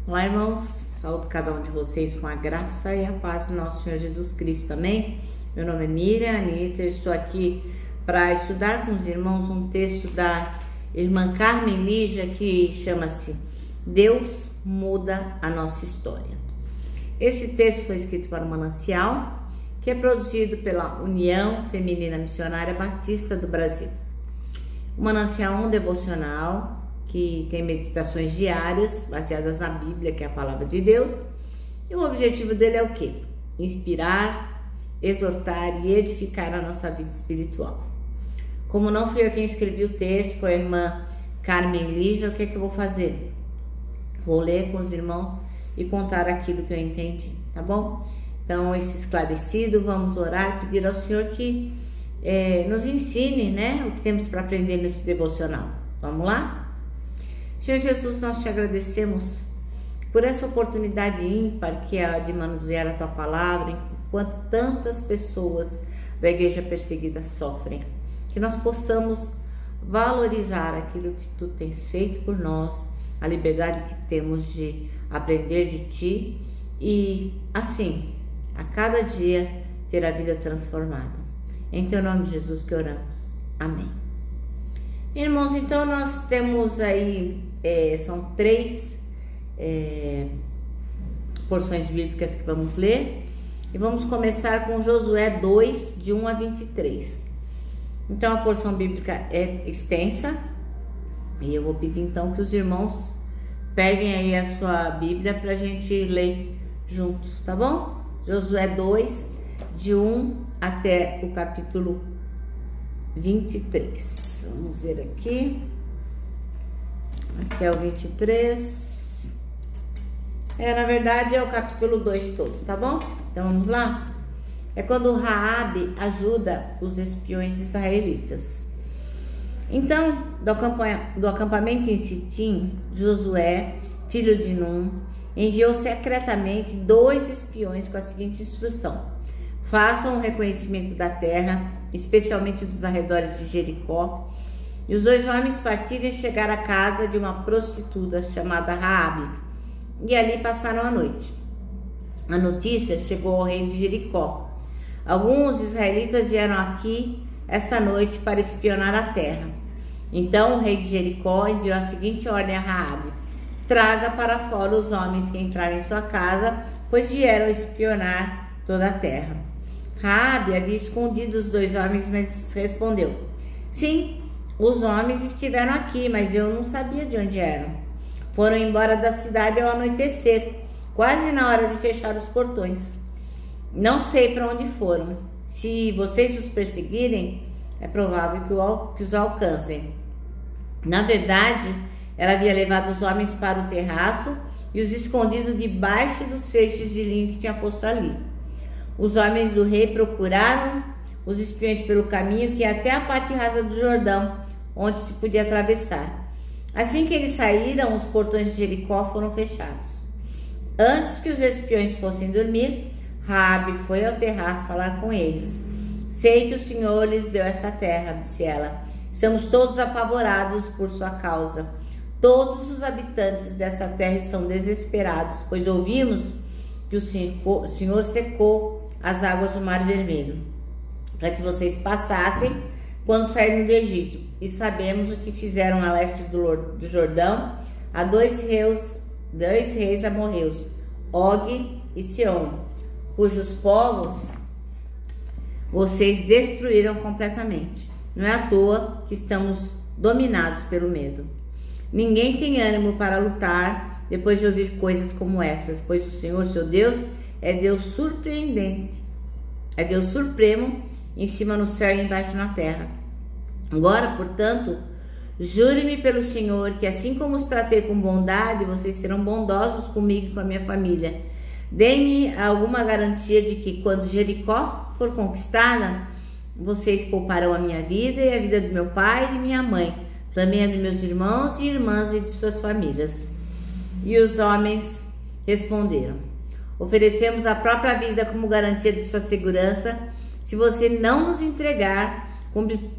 Olá, irmãos, saúdo cada um de vocês com a graça e a paz do nosso Senhor Jesus Cristo, amém? Meu nome é Miriam Anitta, eu estou aqui para estudar com os irmãos um texto da irmã Carmen Lígia que chama-se Deus muda a nossa história. Esse texto foi escrito para o Manancial, que é produzido pela União Feminina Missionária Batista do Brasil. O Manancial é um devocional que tem meditações diárias baseadas na Bíblia, que é a palavra de Deus, e o objetivo dele é o quê? Inspirar, exortar e edificar a nossa vida espiritual. Como não fui eu quem escrevi o texto, foi a irmã Carmen Lígia, o que é que eu vou fazer? Vou ler com os irmãos e contar aquilo que eu entendi, tá bom? Então, esse esclarecido, vamos orar, pedir ao Senhor que nos ensine, né, o que temos para aprender nesse devocional. Vamos lá? Senhor Jesus, nós te agradecemos por essa oportunidade ímpar que é de manusear a tua palavra, enquanto tantas pessoas da igreja perseguida sofrem. Que nós possamos valorizar aquilo que tu tens feito por nós, a liberdade que temos de aprender de ti e, assim, a cada dia ter a vida transformada. Em teu nome, Jesus, que oramos. Amém. Irmãos, então nós temos aí, são três porções bíblicas que vamos ler. E vamos começar com Josué 2, de 1 a 23. Então a porção bíblica é extensa. E eu vou pedir então que os irmãos peguem aí a sua Bíblia para a gente ler juntos, tá bom? Josué 2, de 1 até o capítulo 23. Vamos ver aqui. Até o 23. Na verdade é o capítulo 2 todo, tá bom? Então vamos lá? É quando Raabe ajuda os espiões israelitas. Então, do acampamento em Sitim, Josué, filho de Num, enviou secretamente 2 espiões com a seguinte instrução: façam o reconhecimento da terra, especialmente dos arredores de Jericó. E os 2 homens partiram e chegaram à casa de uma prostituta chamada Raabe, e ali passaram a noite. A notícia chegou ao rei de Jericó: alguns israelitas vieram aqui esta noite para espionar a terra. Então o rei de Jericó enviou a seguinte ordem a Raabe: traga para fora os homens que entrarem em sua casa, pois vieram espionar toda a terra. Raabe havia escondido os 2 homens, mas respondeu: sim, os homens estiveram aqui, mas eu não sabia de onde eram. Foram embora da cidade ao anoitecer, quase na hora de fechar os portões. Não sei para onde foram. Se vocês os perseguirem, é provável que os alcancem. Na verdade, ela havia levado os homens para o terraço e os escondido debaixo dos feixes de linho que tinha posto ali. Os homens do rei procuraram os espiões pelo caminho que ia até a parte rasa do Jordão, onde se podia atravessar. Assim que eles saíram, os portões de Jericó foram fechados. Antes que os espiões fossem dormir, Raabe foi ao terraço falar com eles. Sei que o Senhor lhes deu essa terra, disse ela. Estamos todos apavorados por sua causa. Todos os habitantes dessa terra estão desesperados, pois ouvimos que o Senhor secou as águas do Mar Vermelho, para que vocês passassem quando saíram do Egito. E sabemos o que fizeram a leste do Jordão a 2 reis amorreus, Og e Sihon, cujos povos vocês destruíram completamente. Não é à toa que estamos dominados pelo medo. Ninguém tem ânimo para lutar depois de ouvir coisas como essas, pois o Senhor, seu Deus, é Deus surpreendente, é Deus supremo, em cima no céu e embaixo na terra. Agora, portanto, jure-me pelo Senhor que assim como os tratei com bondade, vocês serão bondosos comigo e com a minha família. Dê-me alguma garantia de que quando Jericó for conquistada, vocês pouparão a minha vida e a vida do meu pai e minha mãe, também a de meus irmãos e irmãs e de suas famílias. E os homens responderam: oferecemos a própria vida como garantia de sua segurança. Se você não nos entregar,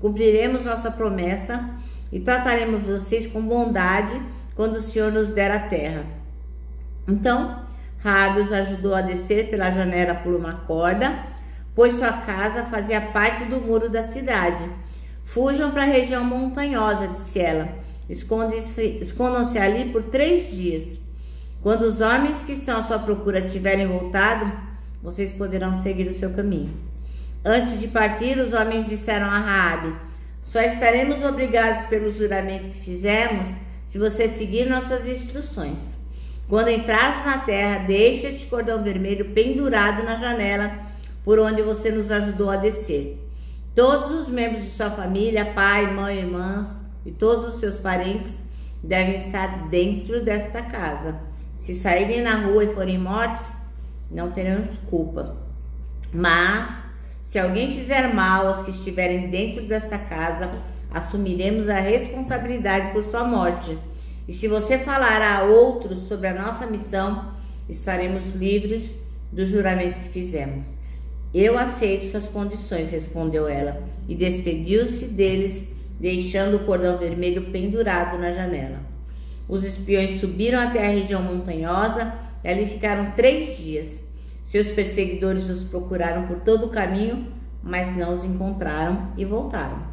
cumpriremos nossa promessa e trataremos vocês com bondade quando o Senhor nos der a terra. Então Raabe os ajudou a descer pela janela por uma corda, pois sua casa fazia parte do muro da cidade. Fujam para a região montanhosa, disse ela. Escondam-se ali por 3 dias. Quando os homens que estão à sua procura tiverem voltado, vocês poderão seguir o seu caminho. Antes de partir, os homens disseram a Raabe: só estaremos obrigados pelo juramento que fizemos se você seguir nossas instruções. Quando entrares na terra, deixe este cordão vermelho pendurado na janela por onde você nos ajudou a descer. Todos os membros de sua família, pai, mãe, irmãs e todos os seus parentes devem estar dentro desta casa. Se saírem na rua e forem mortos, não teremos culpa. Mas, se alguém fizer mal aos que estiverem dentro desta casa, assumiremos a responsabilidade por sua morte. E se você falar a outros sobre a nossa missão, estaremos livres do juramento que fizemos. Eu aceito suas condições, respondeu ela, e despediu-se deles, deixando o cordão vermelho pendurado na janela. Os espiões subiram até a região montanhosa e ali ficaram 3 dias. Seus perseguidores os procuraram por todo o caminho, mas não os encontraram e voltaram.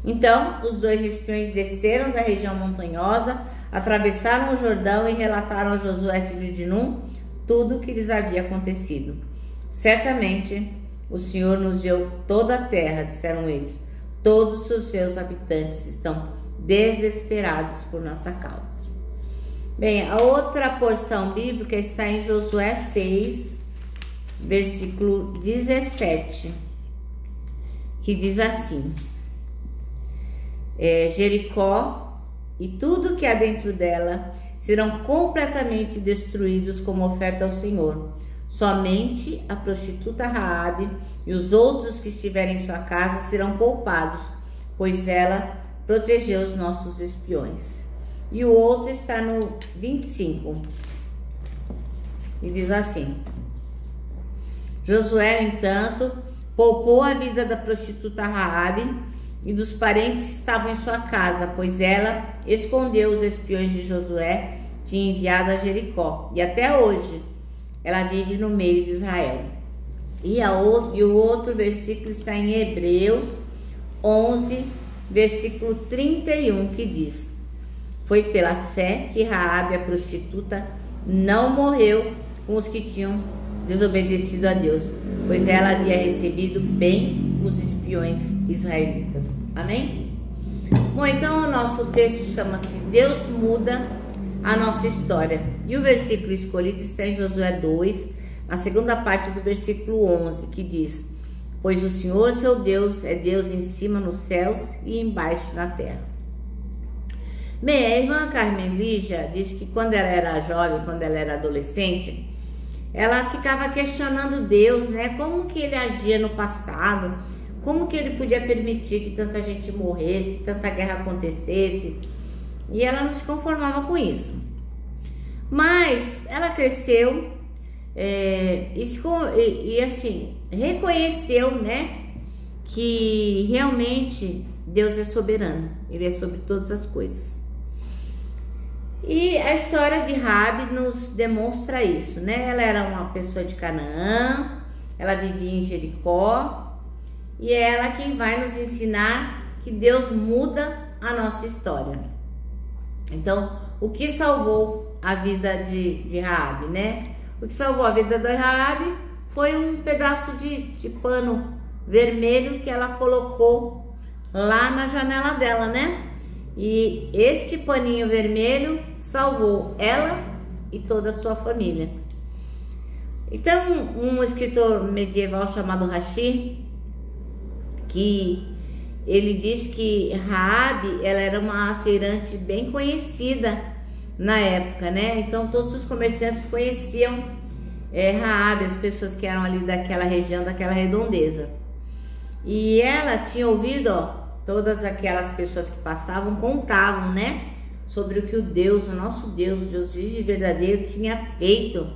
Então, os 2 espiões desceram da região montanhosa, atravessaram o Jordão e relataram a Josué, filho de Num, tudo o que lhes havia acontecido. Certamente, o Senhor nos deu toda a terra, disseram eles. Todos os seus habitantes estão desesperados por nossa causa. Bem, a outra porção bíblica está em Josué 6, versículo 17, que diz assim: Jericó e tudo que há dentro dela serão completamente destruídos como oferta ao Senhor. Somente a prostituta Raabe e os outros que estiverem em sua casa serão poupados, pois ela protegeu os nossos espiões. E o outro está no 25, e diz assim: Josué, no entanto, poupou a vida da prostituta Raabe e dos parentes que estavam em sua casa, pois ela escondeu os espiões de Josué, tinha enviado a Jericó, e até hoje ela vive no meio de Israel. E o outro versículo está em Hebreus 11, versículo 31, que diz: Foi pela fé que Raabe, a prostituta, não morreu com os que tinham desobedecido a Deus, pois ela havia recebido bem os espiões israelitas. Amém? Bom, então o nosso texto chama-se Deus muda a nossa história. E o versículo escolhido está em Josué 2, na segunda parte do versículo 11, que diz: Pois o Senhor, seu Deus, é Deus em cima nos céus e embaixo na terra. Bem, a irmã Carmen Lígia disse que quando ela era jovem, quando ela era adolescente, ela ficava questionando Deus, né? Como que ele agia no passado, como que ele podia permitir que tanta gente morresse, tanta guerra acontecesse, e ela não se conformava com isso. Mas ela cresceu e assim, reconheceu, né, que realmente Deus é soberano, ele é sobre todas as coisas. E a história de Raabe nos demonstra isso, né? Ela era uma pessoa de Canaã, ela vivia em Jericó, e é ela quem vai nos ensinar que Deus muda a nossa história. Então, o que salvou a vida de Raabe, né? O que salvou a vida da Raabe foi um pedaço de pano vermelho que ela colocou lá na janela dela, né? E este paninho vermelho salvou ela e toda a sua família. Então, um escritor medieval chamado Rashi, que ele diz que Raabe, ela era uma feirante bem conhecida na época, né? Então, todos os comerciantes conheciam Raabe, as pessoas que eram ali daquela região, daquela redondeza. E ela tinha ouvido, todas aquelas pessoas que passavam contavam, né, sobre o que o Deus, o nosso Deus, o Deus vivo e verdadeiro, tinha feito.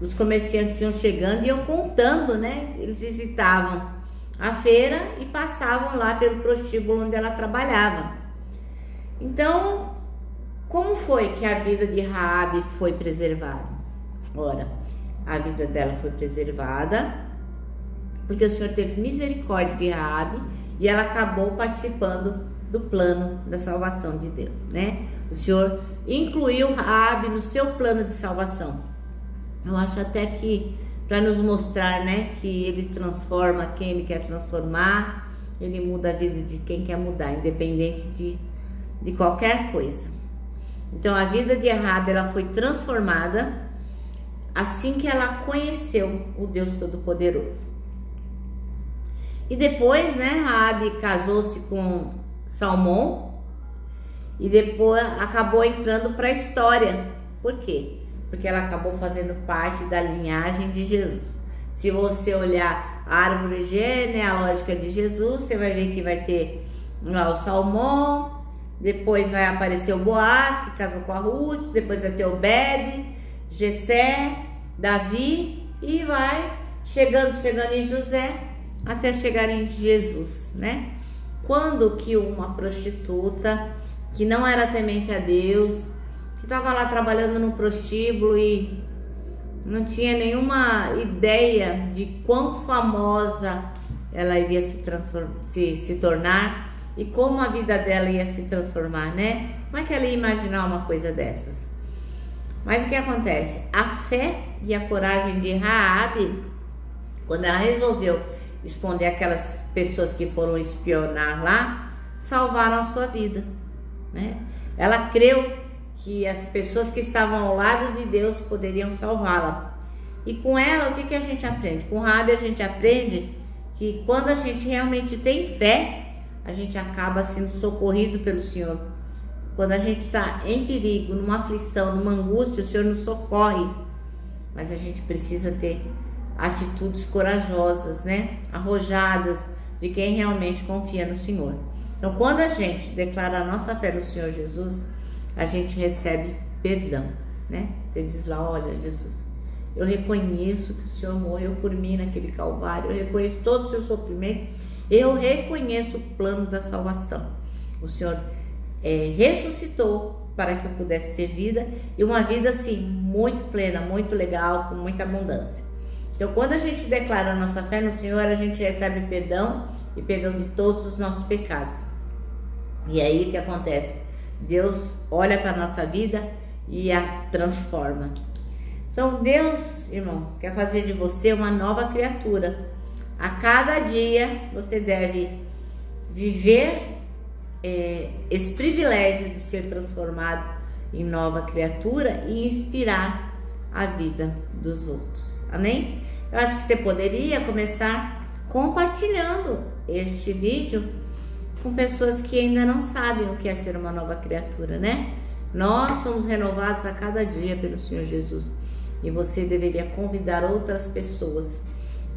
Os comerciantes iam chegando e iam contando, né? Eles visitavam a feira e passavam lá pelo prostíbulo onde ela trabalhava. Então, como foi que a vida de Raabe foi preservada? Ora, a vida dela foi preservada porque o Senhor teve misericórdia de Raabe e ela acabou participando do plano da salvação de Deus, né? O Senhor incluiu Raabe no seu plano de salvação. Eu acho até que para nos mostrar, né, que ele transforma quem ele quer transformar, ele muda a vida de quem quer mudar, independente de qualquer coisa. Então a vida de Raabe, ela foi transformada assim que ela conheceu o Deus Todo-Poderoso. E depois, né, Raabe casou-se com Salmão e depois acabou entrando para a história. Por quê? Porque ela acabou fazendo parte da linhagem de Jesus. Se você olhar a árvore genealógica de Jesus, você vai ver que vai ter lá o Salmão, depois vai aparecer o Boaz, que casou com a Ruth, depois vai ter Obed, Jessé, Davi, e vai chegando em José, até chegar em Jesus, né? Quando que uma prostituta, que não era temente a Deus, que estava lá trabalhando no prostíbulo e não tinha nenhuma ideia de quão famosa ela iria se tornar e como a vida dela ia se transformar, né? Como é que ela ia imaginar uma coisa dessas? Mas o que acontece? A fé e a coragem de Raabe, quando ela resolveu esconder aquelas pessoas que foram espionar lá, salvaram a sua vida, né? Ela creu que as pessoas que estavam ao lado de Deus poderiam salvá-la. E com ela, o que a gente aprende? Com Raabe a gente aprende que quando a gente realmente tem fé, a gente acaba sendo socorrido pelo Senhor. Quando a gente está em perigo, numa aflição, numa angústia, o Senhor nos socorre. Mas a gente precisa ter atitudes corajosas, né? Arrojadas, de quem realmente confia no Senhor. Então, quando a gente declara a nossa fé no Senhor Jesus, a gente recebe perdão, né? Você diz lá, olha, Jesus, eu reconheço que o Senhor morreu por mim naquele Calvário, eu reconheço todo o seu sofrimento, eu reconheço o plano da salvação. O Senhor ressuscitou para que eu pudesse ter vida, e uma vida assim, muito plena, muito legal, com muita abundância. Então, quando a gente declara a nossa fé no Senhor, a gente recebe perdão e perdão de todos os nossos pecados. E aí o que acontece? Deus olha para a nossa vida e a transforma. Então Deus, irmão, quer fazer de você uma nova criatura. A cada dia você deve viver esse privilégio de ser transformado em nova criatura e inspirar a vida dos outros. Amém? Eu acho que você poderia começar compartilhando este vídeo com pessoas que ainda não sabem o que é ser uma nova criatura, né? Nós somos renovados a cada dia pelo Senhor Jesus. E você deveria convidar outras pessoas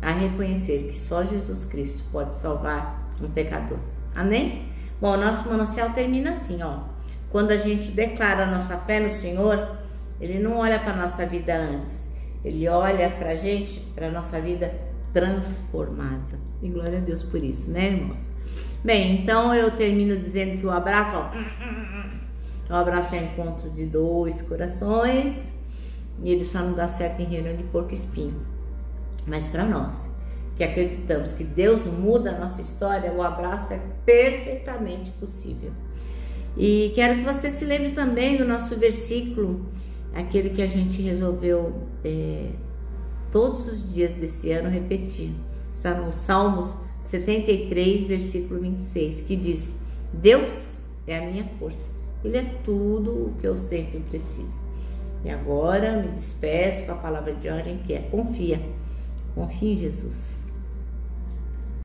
a reconhecer que só Jesus Cristo pode salvar um pecador. Amém? Bom, o nosso manancial termina assim, ó. Quando a gente declara a nossa fé no Senhor, Ele não olha para a nossa vida antes. Ele olha para a gente, para a nossa vida transformada. E glória a Deus por isso, né, irmãos? Bem, então eu termino dizendo que o abraço, ó, o abraço é encontro de dois corações, e ele só não dá certo em reunião de porco-espinho. Mas para nós, que acreditamos que Deus muda a nossa história, o abraço é perfeitamente possível. E quero que você se lembre também do nosso versículo, aquele que a gente resolveu todos os dias desse ano repetir. Está no Salmos 73, versículo 26, que diz: Deus é a minha força, Ele é tudo o que eu sempre preciso. E agora me despeço com a palavra de ordem que é: confia em Jesus.